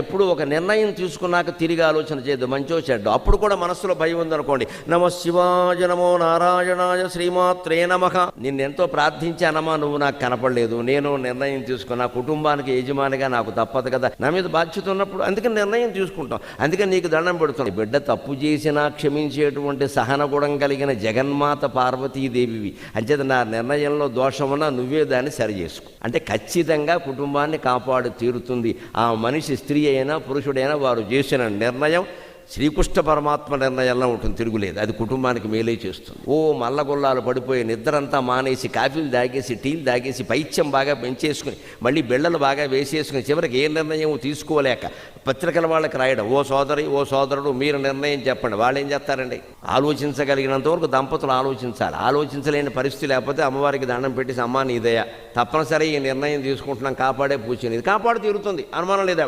ఎప్పుడు ఒక నిర్ణయం తీసుకున్నాక తిరిగి ఆలోచన చేయద్దు, మంచో చెడ్డో. అప్పుడు కూడా మనస్సులో భయం ఉందనుకోండి, నమః శివాయ నమో నారాయణాయ శ్రీమాత్రే నమః, నిన్నెంతో ప్రార్థించానమ్మా, నువ్వు నాకు కనపడలేదు, నేను నిర్ణయం తీసుకున్నా, కుటుంబానికి యజమానిగా నాకు తప్పదు కదా, నా మీద బాధ్యత ఉన్నప్పుడు అందుకని నిర్ణయం తీసుకుంటాం. అందుకని నీకు దండం పెడుతున్నాం. బిడ్డ తప్పు చేసినా క్షమించేటువంటి సహన గుణం కలిగిన జగన్మాత పార్వతీదేవివి, అంచేత నా నిర్ణయంలో దోషమున్నా నువ్వే దాన్ని సరి చేసుకో అంటే ఖచ్చితంగా కుటుంబాన్ని కాపాడు తీరుతుంది. ఆ మనిషి స్త్రీ అయినా పురుషుడైనా వారు చేసిన నిర్ణయం శ్రీకృష్ణ పరమాత్మ నిర్ణయంలో ఉంటుంది, తిరుగులేదు. అది కుటుంబానికి మేలే చేస్తుంది. ఓ మల్లగొల్లాలు పడిపోయి నిద్రంతా మానేసి కాఫీలు తాగేసి టీలు తాగేసి పైత్యం బాగా పెంచేసుకుని మళ్ళీ బిళ్ళలు బాగా వేసేసుకుని చివరికి ఏ నిర్ణయం తీసుకోలేక పత్రికల వాళ్ళకి రాయడం, ఓ సోదరి ఓ సోదరుడు మీరు నిర్ణయం చెప్పండి. వాళ్ళు ఏం చేస్తారండి? ఆలోచించగలిగినంత వరకు దంపతులు ఆలోచించాలి. ఆలోచించలేని పరిస్థితి లేకపోతే అమ్మవారికి దండం పెట్టేసి, అమ్మా నీదయ తప్పనిసరి ఈ నిర్ణయం తీసుకుంటున్నాం, కాపాడే పూజ, ఇది కాపాడు తీరుతుంది, అనుమానం లేదా.